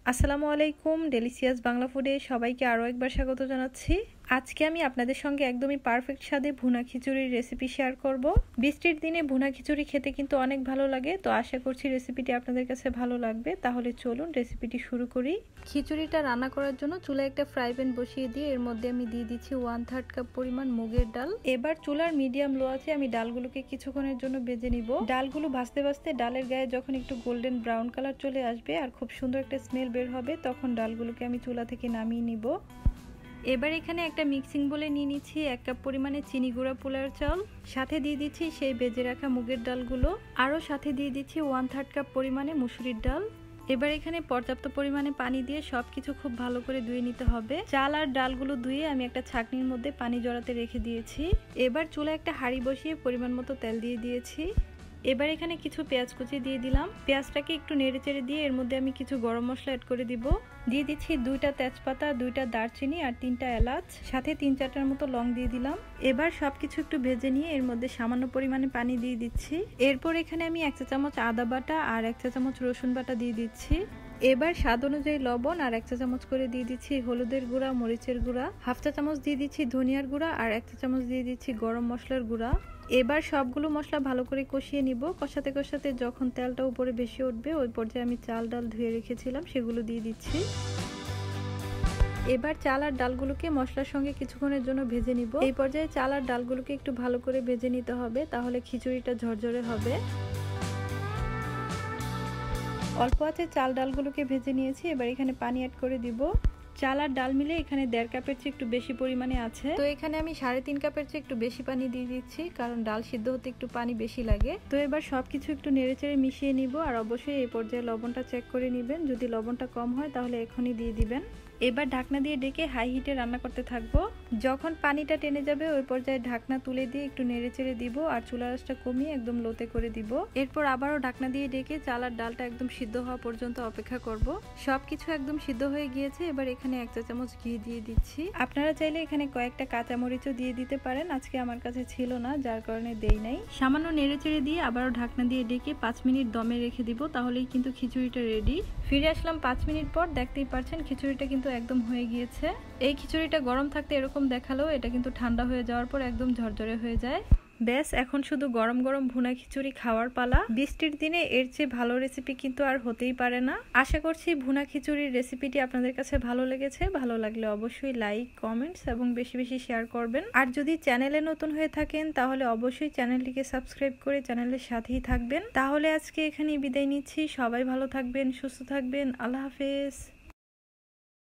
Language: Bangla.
আসসালামু আলাইকুম, ডেলিসিয়াস বাংলা ফুডে সবাইকে আরও একবার স্বাগত জানাচ্ছি। আজকে আমি আপনাদের সঙ্গে একদমই পারফেক্ট স্বাদে ভুনা খিচুড়ির রেসিপি শেয়ার করব। বৃষ্টির দিনে ভুনা খিচুড়ি খেতে কিন্তু অনেক ভালো লাগে, তো আশা করছি রেসিপিটি আপনাদের কাছে ভালো লাগবে। তাহলে চলুন রেসিপিটি শুরু করি। খিচুড়িটা রান্না করার জন্য চুলায় একটা ফ্রাই প্যান বসিয়ে দিয়ে এর মধ্যে আমি দিয়ে দিচ্ছি 1/3 কাপ পরিমাণ মুগের ডাল। এবার চুলার মিডিয়াম লো আছে আমি ডালগুলোকে কিছুক্ষণের জন্য ভেজে নিব। ডালগুলো ভাজতে ভাজতে ডালের গায়ে যখন একটু গোল্ডেন ব্রাউন কালার চলে আসবে আর খুব সুন্দর একটা স্মেল বের হবে, তখন ডালগুলোকে আমি চুলা থেকে নামিয়ে নিব। এবার এখানে একটা মিক্সিং বলে নিয়ে নিচ্ছি 1 কাপ পরিমাণে চিনি গুঁড়া পোলার চাল, সাথে দিয়ে দিচ্ছি সেই ভেজে রাখা মুগের ডালগুলো, আরও সাথে দিয়ে দিচ্ছি 1/3 কাপ পরিমাণে মুসুরির ডাল। এবার এখানে পর্যাপ্ত পরিমাণে পানি দিয়ে সবকিছু খুব ভালো করে ধুয়ে নিতে হবে। চাল আর ডালগুলো ধুয়ে আমি একটা ছাঁকনির মধ্যে পানি জড়াতে রেখে দিয়েছি। এবার চুলায় একটা হাঁড়ি বসিয়ে পরিমাণ মতো তেল দিয়ে দিয়েছি। এবার এখানে কিছু পেঁয়াজ কুচি দিয়ে দিলাম। পেঁয়াজটাকে একটু নেড়ে চেড়ে দিয়ে এর মধ্যে আমি কিছু গরম মশলা অ্যাড করে দিব। দিয়ে দিচ্ছি 2টা তেজপাতা, 2টা দারচিনি আর 3টা এলাচ, সাথে 3-4টার মতো লং দিয়ে দিলাম। এবার সবকিছু একটু ভেজে নিয়ে এর মধ্যে সামান্য পরিমাণে পানি দিয়ে দিচ্ছি। এরপর এখানে আমি 1 চা চামচ আদা বাটা আর 1 চা চামচ রসুন বাটা দিয়ে দিচ্ছি। এবার স্বাদ অনুযায়ী লবণ আর 1 চা চামচ করে দিয়ে দিচ্ছি হলুদের গুঁড়া, মরিচের গুঁড়া, 1/2 চা চামচ দিয়ে দিচ্ছি ধনিয়ার গুঁড়া আর 1 চা চামচ দিয়ে দিচ্ছি গরম মশলার গুঁড়া। এবার সবগুলো মশলা ভালো করে কষিয়ে নিব। কষাতে কষাতে যখন তেলটা উপরে বেশি উঠবে ওই পর্যায়ে আমি চাল ডাল ধুয়ে রেখেছিলাম সেগুলো দিয়ে দিচ্ছি। এবার চাল আর ডালগুলোকে মশলার সঙ্গে কিছুক্ষণের জন্য ভেজে নিব। এই পর্যায়ে চাল আর ডালগুলোকে একটু ভালো করে ভেজে নিতে হবে, তাহলে খিচুড়িটা ঝরঝরে হবে। অল্প আছে চাল ডালগুলোকে ভেজে নিয়েছি। এবার এখানে পানি অ্যাড করে দিব। চাল আর ডাল মিলে এখানে 1.5 কাপের চেয়ে একটু বেশি পরিমাণে আছে, তো এখানে আমি 3.5 কাপের চেয়ে একটু বেশি পানি দিয়ে দিচ্ছি, কারণ ডাল সিদ্ধ হতে একটু পানি বেশি লাগে। তো এবার সবকিছু একটু নেড়েচেড়ে মিশিয়ে নিব। আর অবশ্যই এই পর্যায়ে লবণটা চেক করে নেবেন, যদি লবণটা কম হয় তাহলে এখনই দিয়ে দিবেন। এবার ঢাকনা দিয়ে ডেকে হাই হিটে রান্না করতে থাকবো। যখন পানিটা টেনে যাবে ওই পর্যায়ে ঢাকনা তুলে দিয়ে একটু নেড়েচেড়ে দিব আর চুলার আঁচটা কমিয়ে একদম লোতে করে দিব। এরপর আবারও ঢাকনা দিয়ে ডেকে চাল আর ডালটা একদম সিদ্ধ হওয়া পর্যন্ত অপেক্ষা করব। সবকিছু একদম সিদ্ধ হয়ে গিয়েছে। এবার এখানে 1 চা চামচ ঘি দিয়ে দিচ্ছি। আপনারা চাইলে এখানে কয়েকটা কাঁচামরিচও দিয়ে দিতে পারেন, আজকে আমার কাছে ছিল না যার কারণে দেই নাই। সামান্য নেড়েচেড়ে দিয়ে আবারও ঢাকনা দিয়ে ডেকে 5 মিনিট দমে রেখে দিব, তাহলেই কিন্তু খিচুড়িটা রেডি। ফিরে আসলাম 5 মিনিট পর। দেখতেই পাচ্ছেন খিচুড়িটা কিন্তু একদম হয়ে গিয়েছে। এই খিচুড়িটা গরম থাকতে এরকম দেখালেও এটা কিন্তু ঠান্ডা হয়ে যাওয়ার পর একদম ঝরঝরে হয়ে যায়। ব্যাস, এখন শুধু গরম গরম ভুনা খিচুড়ি খাওয়ার পালা। বৃষ্টির দিনে এর চেয়ে ভালো রেসিপি কিন্তু আর হতেই পারে না। আশা করছি ভুনা খিচুড়ির রেসিপিটি আপনাদের কাছে ভালো লেগেছে। ভালো লাগলে অবশ্যই লাইক, কমেন্টস এবং বেশি বেশি শেয়ার করবেন। আর যদি চ্যানেলে নতুন হয়ে থাকেন তাহলে অবশ্যই চ্যানেলটিকে সাবস্ক্রাইব করে চ্যানেলের সাথেই থাকবেন। তাহলে আজকে এখানেই বিদায় নিচ্ছি। সবাই ভালো থাকবেন, সুস্থ থাকবেন। আল্লাহ হাফেজ।